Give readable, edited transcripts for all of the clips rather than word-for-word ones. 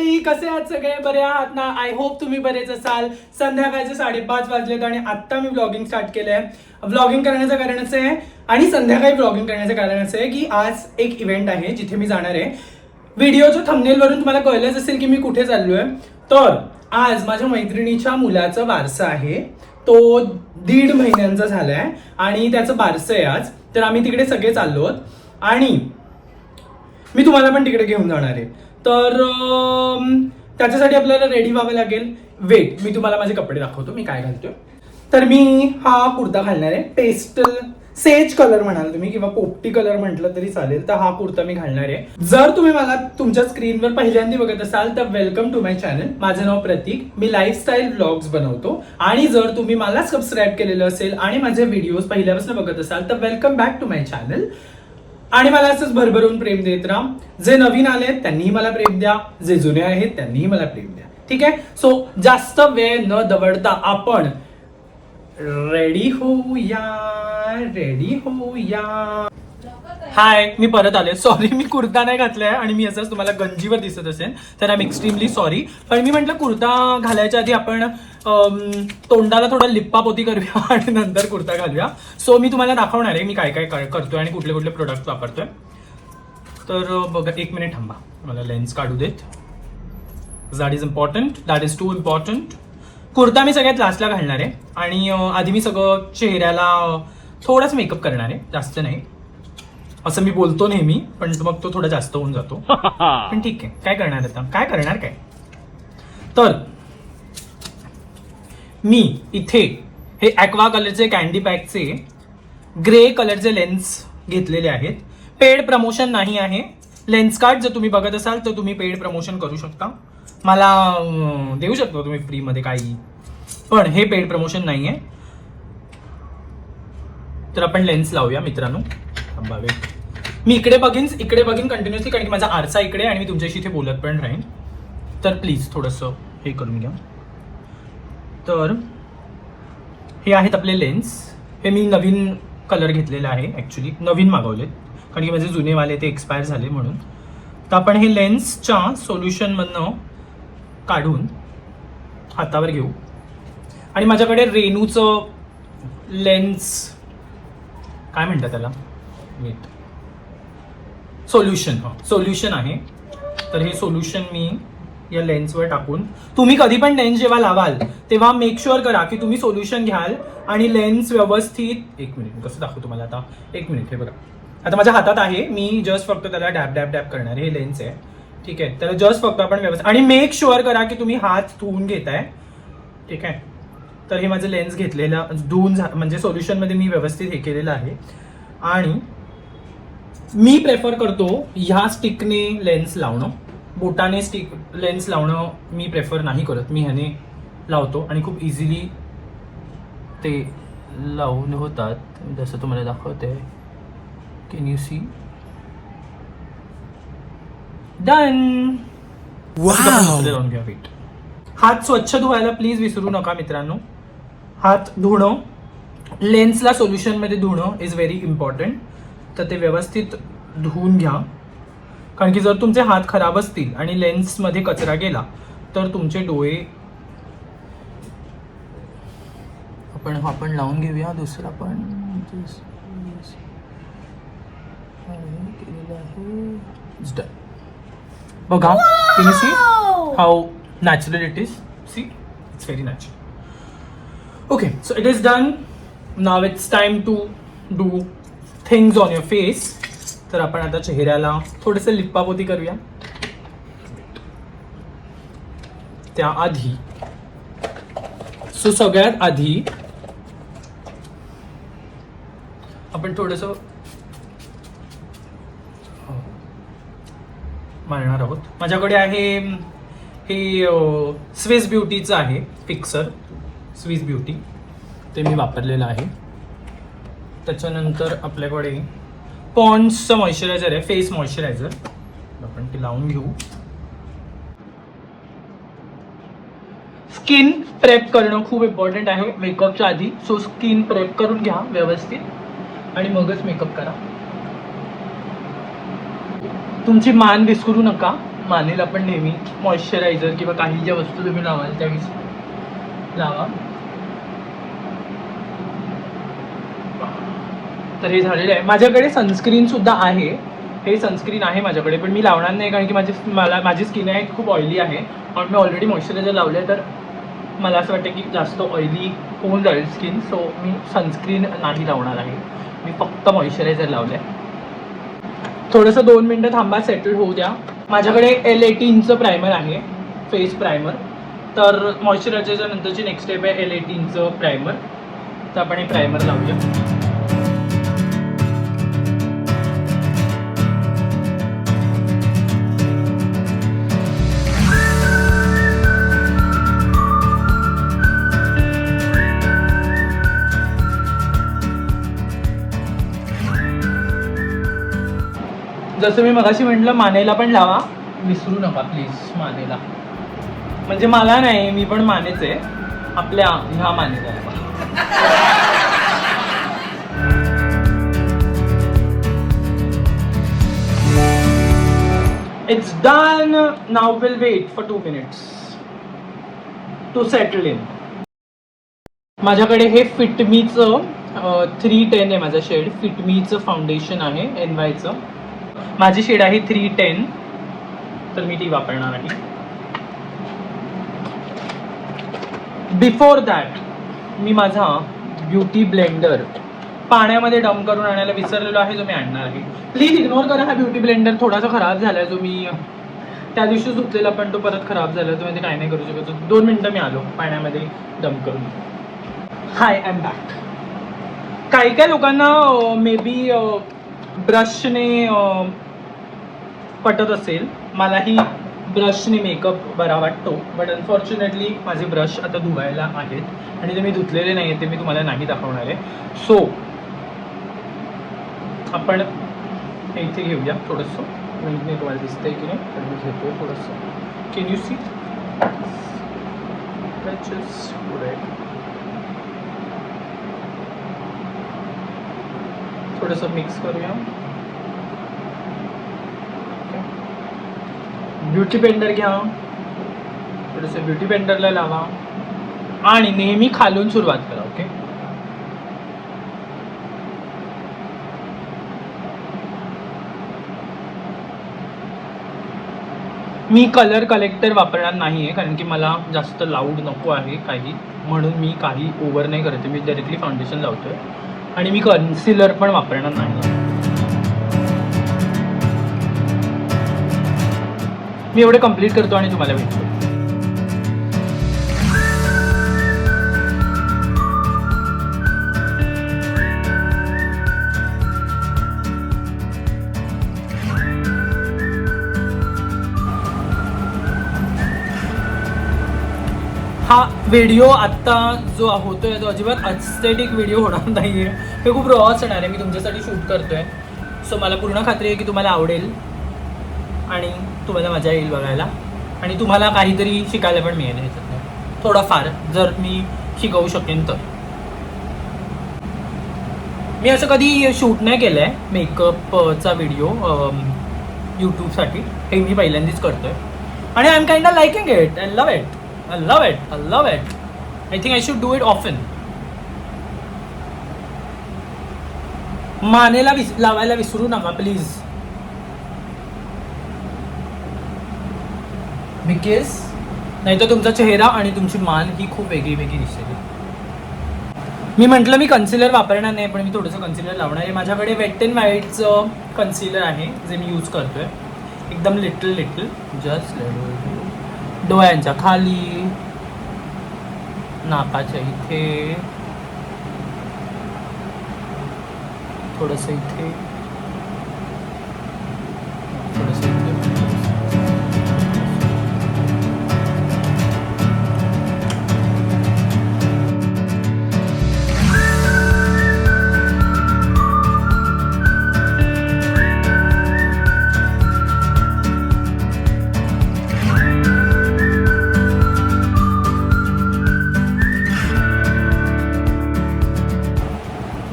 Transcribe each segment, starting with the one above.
मंडळी, कसे आहात सगळे? बरे आहात ना? आय होप तुम्ही बरेच असाल. संध्याकाळचे 5:30 वाजलेत आणि आता मी व्लॉगिंग स्टार्ट केलंय. व्लॉगिंग करण्याचं कारण असं आहे आणि संध्याकाळी व्लॉगिंग करण्याचं कारण असं आहे की आज एक इव्हेंट आहे जिथे मी जाणार आहे. व्हिडिओच्या थंबनेल वरून तुम्हाला कळलंच असेल की मी कुठे चाललोय. तर आज माझ्या मैत्रिणीच्या मुलाचा बारसा आहे. तो 1.5 महिन्यांचा झालाय आणि त्याचं बारसं आहे आज. तर आम्ही तिकडे सगळे चाललो आहोत आणि मी तुम्हाला पण तिकडे घेऊन जाणार आहे. तर त्याच्यासाठी आपल्याला रेडी व्हावं लागेल. वेट, मी तुम्हाला माझे कपडे दाखवतो मी काय घालतोय. तर मी हा कुर्ता घालणार आहे. पेस्टल सेज कलर म्हणाल तुम्ही किंवा पोपटी कलर म्हटलं तरी चालेल. तर हा कुर्ता मी घालणार आहे. जर तुम्ही मला तुमच्या स्क्रीनवर पहिल्यांदा बघत असाल तर वेलकम टू माय चॅनल. माझं नाव प्रतीक. मी लाईफस्टाईल व्लॉग्स बनवतो. आणि जर तुम्ही मला सबस्क्राईब केलेलं असेल आणि माझे व्हिडिओज पहिल्यापासून बघत असाल तर welcome back to my channel. आणि मला असंच भरभरून प्रेम देत राहा. जे नवीन आलेत त्यांनीही मला प्रेम द्या, जे जुने आहेत त्यांनीही मला प्रेम द्या. ठीक आहे. सो जास्त वेळ न दवडता आपण रेडी होऊया. हाय, मी परत आले. सॉरी, मी कुर्ता नाही घातलाय आणि मी असंच तुम्हाला गंजीवर दिसत असेल तर आय एम एक्स्ट्रीमली सॉरी. पण मी म्हटलं कुर्ता घालायच्या आधी आपण तोंडाला थोडं लिप्पापोती करूया आणि नंतर कुर्ता घालूया. सो मी तुम्हाला दाखवणार आहे मी काय काय करतोय आणि कुठले कुठले प्रोडक्ट वापरतोय. तर बघा, 1 मिनिट थांबा, मला लेन्स काढू देत. That is important, that is too important. कुर्ता मी सगळ्यात लास्टला घालणार आहे आणि आधी मी सगळं चेहऱ्याला थोडाच मेकअप करणार आहे, जास्त नाही. असं मी बोलतो नेहमी, पण मग तो थोडा जास्त होऊन जातो. पण ठीक आहे, काय करणार आता, काय करणार काय. तर मी इथे हे ॲक्वा कलरचे कॅन्डी पॅकचे ग्रे कलरचे लेन्स घेतलेले आहेत. पेड प्रमोशन नाही आहे. लेन्स कार्ड जर तुम्ही बघत असाल तर तुम्ही पेड प्रमोशन करू शकता, मला देऊ शकतो तुम्ही फ्रीमध्ये काही, पण हे पेड प्रमोशन नाही आहे. तर आपण लेन्स लावूया मित्रांनो. थांबावे, मी इकडे बघीन कंटिन्युअसली, कारण की माझा आरसा इकडे आणि मी तुमच्याशी इथे बोलत पण राहीन. तर प्लीज थोडंसं हे करून घ्या. तर हे आहेत आपले लेन्स. हे मी नवीन कलर घेतलेला आहे, ॲक्च्युली नवीन मागवलेत कारण की माझे जुनेवाले ते एक्सपायर झाले म्हणून. तर आपण हे लेन्सच्या सोल्युशनमधनं काढून हातावर घेऊ आणि माझ्याकडे रेनूचं लेन्स काय म्हणतात त्याला, सोल्युशन आहे. तर हे सोल्युशन मी या लेन्सवर टाकून, तुम्ही कधी पण लेन्स जेव्हा लावाल तेव्हा मेक शुअर करा की तुम्ही सोल्युशन घ्याल आणि लेन्स व्यवस्थित. 1 मिनिट, कसं दाखवतो तुम्हाला आता. 1 मिनिट, हे बघा आता माझ्या हातात आहे. मी जस्ट फक्त त्याला डॅब करणार. हे लेन्स आहे, ठीक आहे. त्याला जस्ट फक्त आपण व्यवस्थित, आणि मेक शुअर करा की तुम्ही हात धुवून घेताय, ठीक आहे. तर हे माझं लेन्स घेतलेलं धुवून म्हणजे सोल्युशनमध्ये मी व्यवस्थित हे केलेलं आहे. आणि मी प्रेफर करतो ह्या स्टिकने लेन्स लावणं. बोटाने लेन्स लावणं मी प्रेफर नाही करत. मी ह्याने लावतो आणि खूप इझिली ते लावून होतात, जसं तुम्हाला दाखवते. Can you see? डन. लावून घ्या. वेट, हात स्वच्छ धुवायला प्लीज विसरू नका मित्रांनो. हात धुणं, लेन्सला सोल्युशनमध्ये धुणं इज व्हेरी इम्पॉर्टंट. तर ते व्यवस्थित धुवून घ्या, कारण की जर तुमचे हात खराब असतील आणि लेन्समध्ये कचरा गेला तर तुमचे डोळे. आपण लावून घेऊया दुसरा पण बघा. Can you see how natural it is? See, it's very natural. Okay, so it is done. Now it's time to do things on your face. तर आपण आता चेहऱ्याला थोडंसं लिप्पापोती करूया. त्याआधी सगळ्यात आधी आपण थोडंसं मारणार आहोत. माझ्याकडे आहे हे स्विस ब्युटीचं आहे फिक्सर, स्विस ब्युटी, ते मी वापरलेलं आहे. त्याच्यानंतर आपल्याकडे पॉन्ड्सचं मॉइश्चरायझर आहे, फेस मॉइश्चरायझर. आपण ते लावून घेऊ. स्किन प्रेप करणं खूप इम्पॉर्टंट आहे मेकअपच्या आधी. सो स्किन प्रेप करून घ्या व्यवस्थित आणि मगच मेकअप करा. तुमची मान विस्करू नका, मानेला पण नेहमी मॉइश्चरायझर किंवा काही ज्या वस्तू तुम्ही लावाल त्यावेळी लावा. तर हे झालेलं आहे. माझ्याकडे सनस्क्रीन सुद्धा आहे. हे सनस्क्रीन आहे माझ्याकडे, पण मी लावणार नाही कारण की माझी स्किन आहे खूप ऑइली आहे आणि मी ऑलरेडी मॉइश्चरायझर लावलं आहे, तर मला असं वाटतं की जास्त ऑइली होऊन जाईल स्किन. सो मी सनस्क्रीन नाही लावणार आहे. मी फक्त मॉइश्चरायझर लावलं आहे. थोडंसं 2 मिनटं थांबा, सेटल होऊ द्या. माझ्याकडे L18चं प्रायमर आहे, फेस प्रायमर. तर मॉइश्चरायझरच्या नंतरची नेक्स्ट स्टेप आहे L18चं प्रायमर. तर आपण हे प्रायमर लावूया. जसं मी मगाशी म्हटलं, मानेला पण लावा, विसरू नका प्लीज मानेला. म्हणजे मला नाही, मी पण मानेच आहे, आपल्या ह्या मानेला लावा. It's done. Now we'll wait for 2 minutes to settle in. माझ्याकडे हे फिटमीचं 310 आहे माझा शेड. फिटमीचं फाउंडेशन आहे NYचं. माझी शेड आहे 310, तर मी ती वापरणार आहे. बिफोर दॅट मी माझा ब्युटी ब्लेंडर पाण्यामध्ये डंप करून आणायला विसरलेलो आहे, जो मी आणणार आहे. प्लीज इग्नोर करा. हा ब्युटी ब्लेंडर थोडासा खराब झाला आहे, जो मी त्या दिवशी धुतलेला, पण तो परत खराब झाला, तो म्हणजे काय नाही करू शकत. 2 मिनटं मी आलो पाण्यामध्ये डंप करून. हाय, आय एम बॅक. काही काही लोकांना मे बी ब्रशने पटत असेल. मलाही ब्रशने मेकअप बरा वाटतो, बट अनफॉर्च्युनेटली माझे ब्रश आता धुवायला आहेत आणि ते मी धुतलेले नाही आहेत, ते मी तुम्हाला नाही दाखवणार आहे. सो आपण हे इथे घेऊया थोडंसं. म्हणजे तुम्हाला दिसतंय की नाही, तर मी घेतो थोडंसं. Can you see? पुढे थोडंसं मिक्स करूया. ब्युटी ब्लेंडर घ्या, थोडंसं ब्युटी ब्लेंडरला लावा आणि नेहमी खालून सुरुवात करा. ओके, मी कलर कलेक्टर वापरणार नाही आहे कारण की मला जास्त लाऊड नको आहे काही, म्हणून मी काही ओव्हर नाही करते. मी डायरेक्टली फाउंडेशन लावतोय आणि मी कन्सिलर पण वापरणार नाही. मी एवढे कंप्लीट करतो आणि तुम्हाला भेटतो. हा व्हिडिओ आत्ता जो होतोय तो अजिबात एस्थेटिक व्हिडिओ होणार नाही आहे. हे खूप रॉ असणार आहे. मी तुमच्यासाठी शूट करतोय, सो मला पूर्ण खात्री आहे की तुम्हाला आवडेल आणि तुम्हाला मजा येईल बघायला आणि तुम्हाला काहीतरी शिकायला पण मिळेल ह्याच्यात थोडाफार, जर मी शिकवू शकेन तर. मी असं कधी शूट नाही केलं आहे मेकअपचा व्हिडिओ यूट्यूबसाठी. हे मी पहिल्यांदाच करतोय आणि I am kind of liking it. I love it. I love it. I love it. I think I should do it often. मानेला लावायला विसरू नका प्लीज, बिकॉज नाही तर तुमचा चेहरा आणि तुमची मान ही खूप वेगळी वेगळी दिसेल. मी म्हटलं मी कन्सिलर वापरणार नाही, पण मी थोडंसं कन्सिलर लावणार आहे. माझ्याकडे वेट अँड वाईटचं कन्सिलर आहे जे मी यूज करतोय. एकदम लिटल जस्ट डोळ्यांच्या खाली, नाकाच्या इथे, थोडंसं इथे, थोडंसं इथे.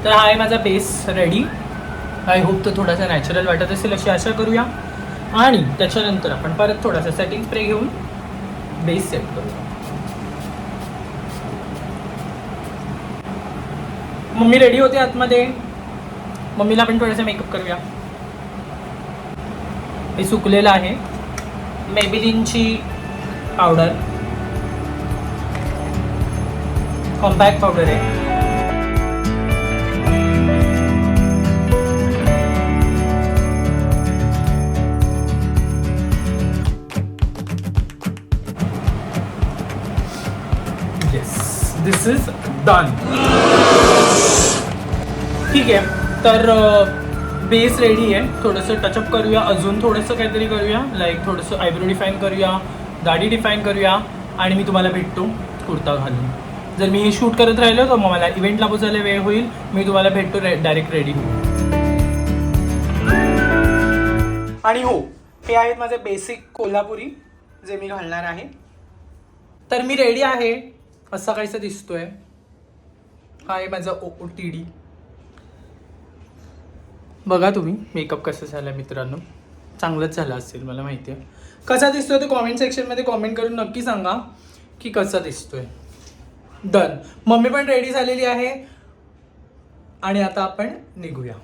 तर हा आहे माझा बेस रेडी. आय होप तो थोडासा नॅचरल वाटत असेल अशी आशा करूया. आणि त्याच्यानंतर आपण परत थोडासा सेटिंग स्प्रे घेऊन बेस सेट करू. मम्मी रेडी होते आतमध्ये. मम्मीला आपण थोडासा मेकअप करूया. हे सुकलेलं आहे. मेबिलिनची पावडर, कॉम्पॅक्ट पावडर आहे. दिस इज डन. ठीक आहे, तर बेस रेडी आहे. थोडंसं टचअप करूया, अजून थोडंसं काहीतरी करूया, लाईक थोडंसं आयब्रो डिफाईन करूया, दाढी डिफाईन करूया आणि मी तुम्हाला भेटतो कुर्ता घालून. जर मी हे शूट करत राहिलो तर मग मला इव्हेंटला पोचायला वेळ होईल. मी तुम्हाला भेटतो डायरेक्ट रेडी होऊन. आणि हो, हे आहेत माझे बेसिक कोल्हापुरी जे मी घालणार आहे. तर मी रेडी आहे. असा काहीसा दिसतोय. हा आहे माझा OOTD. बघा तुम्ही मेकअप कसं झालं मित्रांनो. चांगलंच झालं असेल, मला माहिती आहे. कसा दिसतोय तो कॉमेंट सेक्शनमध्ये कॉमेंट करून नक्की सांगा की कसा दिसतोय. डन. मम्मी पण रेडी झालेली आहे आणि आता आपण निघूया.